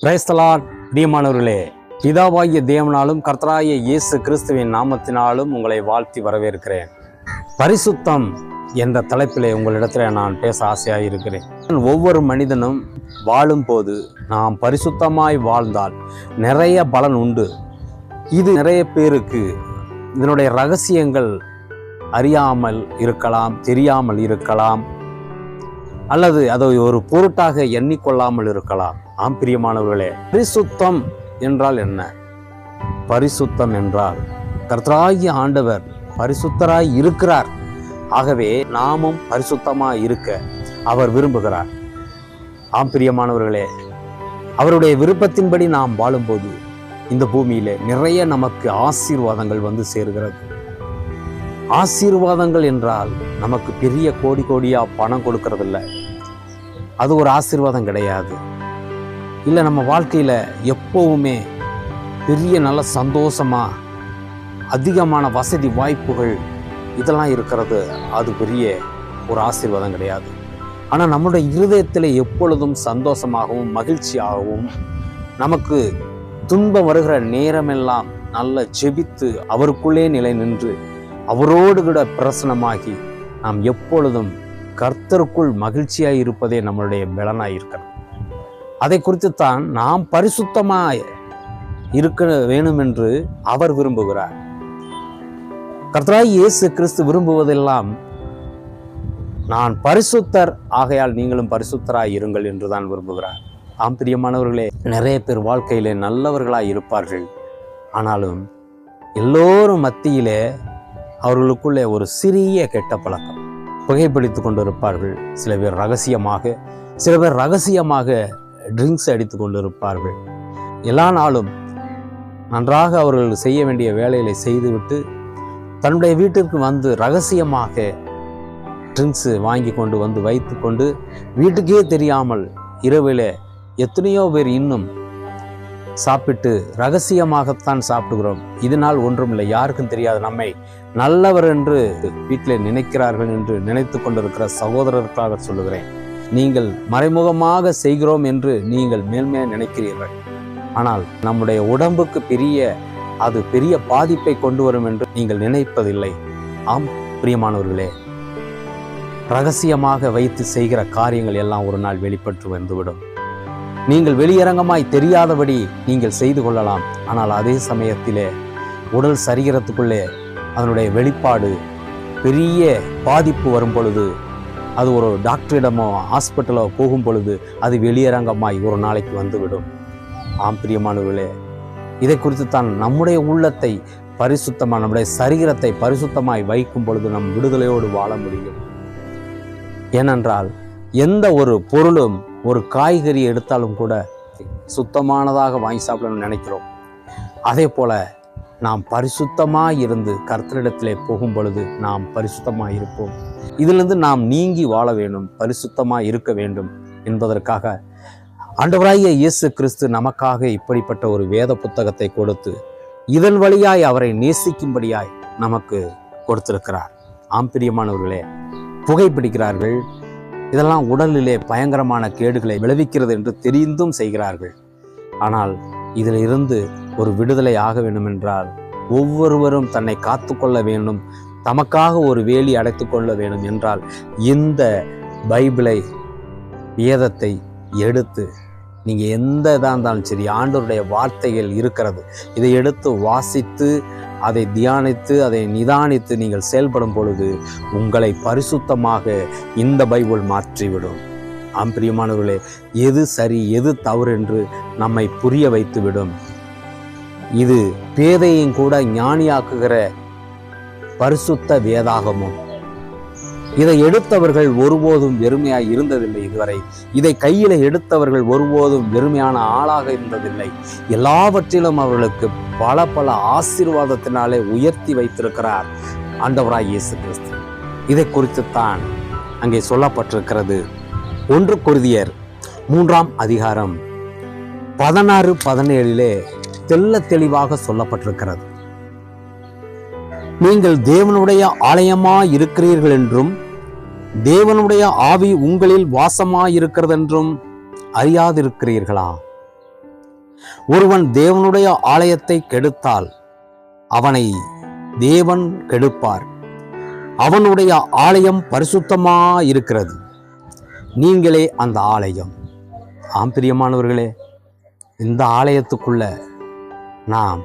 Praise the Lord. பிரியமானவர்களே, பிதாவாகிய தேவனாலும் கர்த்தராகிய இயேசு கிறிஸ்துவின் நாமத்தினாலும் உங்களை வாழ்த்தி வரவேற்கிறேன். பரிசுத்தம் என்ற தலைப்பிலே உங்களிடத்தில் நான் பேச ஆசையாக இருக்கிறேன். ஒவ்வொரு மனிதனும் வாழும் போது நாம் பரிசுத்தமாய் வாழ்ந்தால் நிறைய பலன் உண்டு. இது நிறைய பேருக்கு இதனுடைய ரகசியங்கள் அறியாமல் இருக்கலாம், தெரியாமல் இருக்கலாம், அல்லது அதை ஒரு பொருட்டாக எண்ணிக்கொள்ளாமல் இருக்கலாம். ஆம் பிரியமானவர்களே, பரிசுத்தம் என்றால் என்ன? பரிசுத்தம் என்றால் கர்த்தராகிய ஆண்டவர் பரிசுத்தராய் இருக்கிறார். ஆகவே நாமும் பரிசுத்தமாய் இருக்க அவர் விரும்புகிறார். ஆம் பிரியமானவர்களே, அவருடைய விருப்பத்தின்படி நாம் வாழும்போது இந்த பூமியிலே நிறைய நமக்கு ஆசீர்வாதங்கள் வந்து சேருகிறது. ஆசீர்வாதங்கள் என்றால் நமக்கு பெரிய கோடி கோடியா பணம் கொடுக்கறதில்ல, அது ஒரு ஆசீர்வாதம் கிடையாது. இல்லை, நம்ம வாழ்க்கையில் எப்போவுமே பெரிய நல்ல சந்தோஷமா அதிகமான வசதி வாய்ப்புகள் இதெல்லாம் இருக்கிறது, அது பெரிய ஒரு ஆசீர்வாதம் கிடையாது. ஆனால் நம்முடைய இருதயத்தில் எப்பொழுதும் சந்தோஷமாகவும் மகிழ்ச்சியாகவும், நமக்கு துன்பம் வருகிற நேரமெல்லாம் நல்ல ஜெபித்து அவருக்குள்ளே நிலை நின்று அவரோடு கூட பிரசனமாகி நாம் எப்பொழுதும் கர்த்தருக்குள் மகிழ்ச்சியாய் இருப்பதே நம்மளுடைய பலனாய் இருக்கிறது. அதை குறித்து தான் நாம் பரிசுத்தமாய் இருக்க வேணும் என்று அவர் விரும்புகிறார். கர்த்தராகிய இயேசு கிறிஸ்து விரும்புவதெல்லாம் நான் பரிசுத்தர், ஆகையால் நீங்களும் பரிசுத்தராய் இருங்கள் என்று தான் விரும்புகிறார். ஆம் பிரியமானவர்களே, நிறைய பேர் வாழ்க்கையிலே நல்லவர்களாய் இருப்பார்கள். ஆனாலும் எல்லோரும் மத்தியிலே அவர்களுக்குள்ளே ஒரு சிறிய கெட்ட பழக்கம், புகைப்பிடித்து கொண்டு இருப்பார்கள். சில பேர் ரகசியமாக ட்ரிங்க்ஸ் அடித்து கொண்டு இருப்பார்கள். எல்லா நாளும் நன்றாக அவர்கள் செய்ய வேண்டிய வேலைகளை செய்துவிட்டு தன்னுடைய வீட்டிற்கு வந்து ரகசியமாக ட்ரிங்க்ஸ் வாங்கி கொண்டு வந்து வைத்து கொண்டு வீட்டுக்கே தெரியாமல் இரவில் எத்தனையோ பேர் இன்னும் சாப்பிட்டு ரகசியமாகத்தான் சாப்பிடுகிறோம். இதனால் ஒன்றுமில்லை, யாருக்கும் தெரியாது. நம்மை நல்லவர் என்று வீட்டில் நினைக்கிறார்கள் என்று நினைத்து கொண்டிருக்கிற சகோதரர்களாக சொல்லுகிறேன். நீங்கள் மறைமுகமாக செய்கிறோம் என்று நீங்கள் மேன்மையாக நினைக்கிறீர்கள். ஆனால் நம்முடைய உடம்புக்கு பெரிய பாதிப்பை கொண்டு வரும் என்று நீங்கள் நினைப்பதில்லை. ஆம் பிரியமானவர்களே, ரகசியமாக வைத்து செய்கிற காரியங்கள் எல்லாம் ஒரு நாள் வெளிப்பட்டு வந்துவிடும். நீங்கள் வெளியரங்கமாய் தெரியாதபடி நீங்கள் செய்து கொள்ளலாம். ஆனால் அதே சமயத்திலே உடல் சரீரத்துக்குள்ளே அதனுடைய வெளிப்பாடு பெரிய பாதிப்பு வரும் பொழுது, அது ஒரு டாக்டரிடமோ ஹாஸ்பிட்டலோ போகும் பொழுது அது வெளியரங்கமாய் ஒரு நாளைக்கு வந்துவிடும். ஆம் பிரியமானவர்களே, இதை குறித்து தான் நம்முடைய உள்ளத்தை பரிசுத்தமாக, நம்முடைய சரீரத்தை பரிசுத்தமாய் வைக்கும் பொழுது நம் விடுதலையோடு வாழ முடியும். ஏனென்றால் எந்த ஒரு பொருளும், ஒரு காய்கறி எடுத்தாலும் கூட சுத்தமானதாக வாங்கி சாப்பிடணும்னு நினைக்கிறோம். அதே போல நாம் பரிசுத்தமாக இருந்து கர்த்தரிடத்திலே போகும் பொழுது நாம் பரிசுத்தமாக இருப்போம். இதிலிருந்து நாம் நீங்கி வாழ வேண்டும், பரிசுத்தமாக இருக்க வேண்டும் என்பதற்காக ஆண்டவராகிய இயேசு கிறிஸ்து நமக்காக இப்படிப்பட்ட ஒரு வேத புத்தகத்தை கொடுத்து இதன் வழியாய் அவரை நேசிக்கும்படியாய் நமக்கு கொடுத்திருக்கிறார். ஆம் பிரியமானவர்களே, புகைப்பிடிக்கிறார்கள். இதெல்லாம் உடலிலே பயங்கரமான கேடுகளை விளைவிக்கிறது என்று தெரிந்தும் செய்கிறார்கள். ஆனால் இதில் இருந்து ஒரு விடுதலை ஆக வேண்டும் என்றால் ஒவ்வொருவரும் தன்னை காத்து கொள்ள வேண்டும், தமக்காக ஒரு வேலி அடைத்து கொள்ள வேண்டும் என்றால் இந்த பைபிளை, வேதத்தை எடுத்து நீங்கள் எந்த இதாக இருந்தாலும் சரி, ஆண்டவருடைய வார்த்தைகள் இருக்கிறது, இதை எடுத்து வாசித்து அதை தியானித்து அதை நிதானித்து நீங்கள் செயல்படும் பொழுது உங்களை பரிசுத்தமாக இந்த பைபிள் மாற்றிவிடும். ஆம் பிரியமானவர்களே, எது சரி எது தவறு என்று நம்மை புரிய வைத்துவிடும். இது பேதையும் கூட ஞானியாக்குகிற பரிசுத்த வேதாகமும். இதை எடுத்தவர்கள் ஒருபோதும் வெறுமையாய் இருந்ததில்லை. இதுவரை இதை கையில் எடுத்தவர்கள் ஒருபோதும் வெறுமையான ஆளாக இருந்ததில்லை. எல்லாவற்றிலும் அவர்களுக்கு பல ஆசீர்வாதத்தினாலே உயர்த்தி வைத்திருக்கிறார் ஆண்டவராய் இயேசு கிறிஸ்து. இதை குறித்துத்தான் அங்கே சொல்லப்பட்டிருக்கிறது. 1 கொரிந்தியர் 3ஆம் அதிகாரம் 16-17 தெளிவாக சொல்லப்பட்டிருக்கிறது. நீங்கள் தேவனுடைய ஆலயமாய் இருக்கிறீர்கள் என்றும் தேவனுடைய ஆவி உங்களில் வாசமாயிருக்கிறதென்றும் அறியாதிருக்கிறீர்களா? ஒருவன் தேவனுடைய ஆலயத்தை கெடுத்தால் அவனை தேவன் கெடுப்பார். அவனுடைய ஆலயம் பரிசுத்தமாயிருக்கிறது, நீங்களே அந்த ஆலயம். ஆம் பிரியமானவர்களே, இந்த ஆலயத்துக்குள்ள நாம்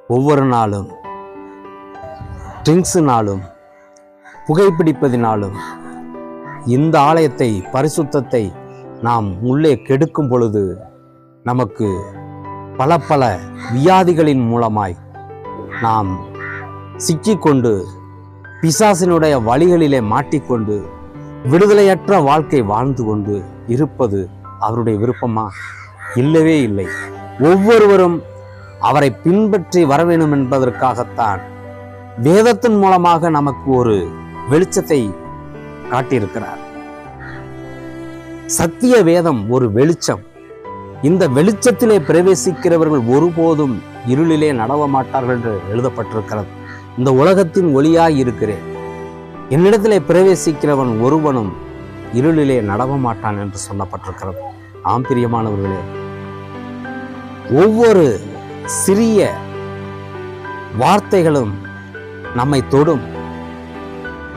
ஒவ்வொரு நாளும் ட்ரிங்க்ஸுனாலும் புகைப்பிடிப்பதினாலும் இந்த ஆலயத்தை பரிசுத்தத்தை நாம் உள்ளே கெடுக்கும் பொழுது நமக்கு பல பல வியாதிகளின் மூலமாய் நாம் சிக்கிக்கொண்டு பிசாசினுடைய வழிகளிலே மாட்டிக்கொண்டு விடுதலையற்ற வாழ்க்கை வாழ்ந்து கொண்டு இருப்பது அவருடைய விருப்பமா? இல்லவே இல்லை. ஒவ்வொருவரும் அவரை பின்பற்றி வர வேண்டும் என்பதற்காகத்தான் வேதத்தின் மூலமாக நமக்கு ஒரு வெளிச்சத்தை காட்டியிருக்கிறார். சத்திய வேதம் ஒரு வெளிச்சம். இந்த வெளிச்சத்திலே பிரவேசிக்கிறவர்கள் ஒருபோதும் இருளிலே நடவ மாட்டார்கள் என்று எழுதப்பட்டிருக்கிறது. இந்த உலகத்தின் ஒளியாய் இருக்கிறேன், என்னிடத்திலே பிரவேசிக்கிறவன் ஒருவனும் இருளிலே நடவ மாட்டான் என்று சொல்லப்பட்டிருக்கிறது. ஆம் பிரியமானவர்களே, ஒவ்வொரு சிறிய வார்த்தைகளும் நம்மை தொடும்.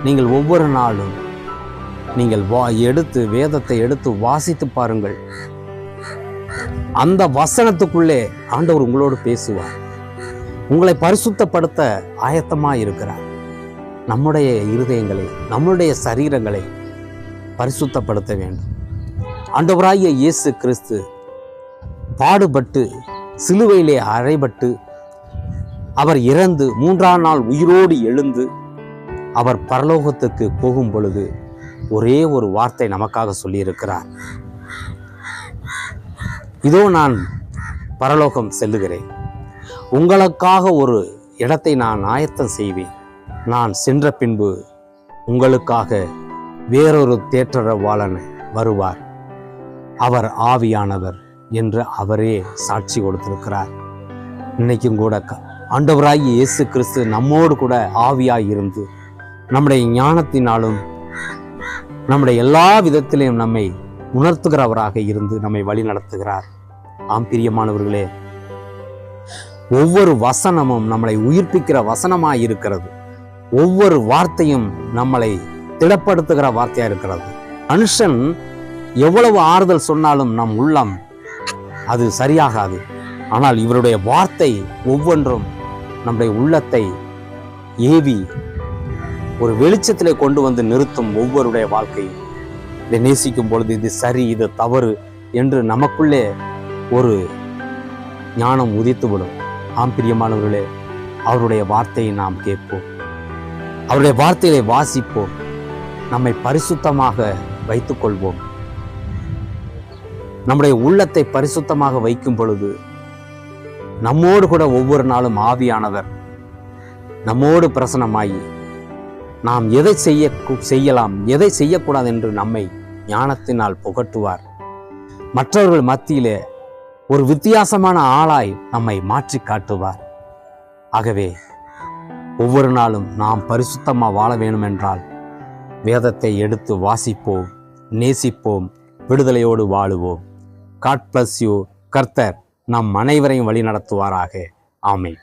நீங்கள் ஒவ்வொரு நாளும் நீங்கள் வேதத்தை எடுத்து வாசித்து பாருங்கள். அந்த வசனத்துக்குள்ளே ஆண்டவர் உங்களோடு பேசுவார். உங்களை பரிசுத்தப்படுத்த ஆயத்தமாக இருக்கிறார். நம்முடைய இருதயங்களை, நம்முடைய சரீரங்களை பரிசுத்தப்படுத்த வேண்டும். ஆண்டவராகிய இயேசு கிறிஸ்து பாடுபட்டு சிலுவையிலே அறைபட்டு அவர் இறந்து 3ஆம் நாள் உயிரோடு எழுந்து அவர் பரலோகத்துக்கு போகும் பொழுது ஒரே ஒரு வார்த்தை நமக்காக சொல்லியிருக்கிறார். இதோ நான் பரலோகம் செல்லுகிறேன், உங்களுக்காக ஒரு இடத்தை நான் ஆயத்தம் செய்வேன். நான் சென்ற பின்பு உங்களுக்காக வேறொரு தேற்றரவாளன் வருவார், அவர் ஆவியானவர் என்று அவரே சாட்சி கொடுத்திருக்கிறார். இன்னைக்கும் கூட ஆண்டவராகிய இயேசு கிறிஸ்து நம்மோடு கூட ஆவியாய் இருந்து நம்முடைய ஞானத்தினாலும் நம்முடைய எல்லா விதத்திலையும் நம்மை உணர்த்துகிறவராக இருந்து நம்மை வழி நடத்துகிறார். ஆம் பிரியமானவர்களே, ஒவ்வொரு வசனமும் நம்மளை உயிர்ப்பிக்கிற வசனமாய் இருக்கிறது. ஒவ்வொரு வார்த்தையும் நம்மளை திடப்படுத்துகிற வார்த்தையா இருக்கிறது. மனுஷன் எவ்வளவு ஆறுதல் சொன்னாலும் நம் உள்ளம் அது சரியாகாது. ஆனால் இவருடைய வார்த்தை ஒவ்வொன்றும் நம்முடைய உள்ளத்தை ஏவி ஒரு வெளிச்சத்திலே கொண்டு வந்து நிறுத்தும். ஒவ்வொருடைய வாழ்க்கையும் இதை நேசிக்கும் பொழுது இது சரி, இது தவறு என்று நமக்குள்ளே ஒரு ஞானம் உதித்துவிடும். ஆம் பிரியமானவர்களே, அவருடைய வார்த்தையை நாம் கேட்போம், அவருடைய வார்த்தையை வாசிப்போம், நம்மை பரிசுத்தமாக வைத்துக் கொள்வோம். நம்முடைய உள்ளத்தை பரிசுத்தமாக வைக்கும் பொழுது நம்மோடு கூட ஒவ்வொரு நாளும் ஆவியானவர் நம்மோடு பிரசன்னமாகி நாம் எதை செய்யலாம் எதை செய்யக்கூடாது என்று நம்மை ஞானத்தினால் புகட்டுவார். மற்றவர்கள் மத்தியிலே ஒரு வித்தியாசமான ஆளாய் நம்மை மாற்றி காட்டுவார். ஆகவே ஒவ்வொரு நாளும் நாம் பரிசுத்தமாக வாழ வேண்டும் என்றால் வேதத்தை எடுத்து வாசிப்போம், நேசிப்போம், விடுதலையோடு வாழுவோம். God bless you. கர்த்தர் நம் அனைவரையும் வழி நடத்துவாராக. ஆமென்.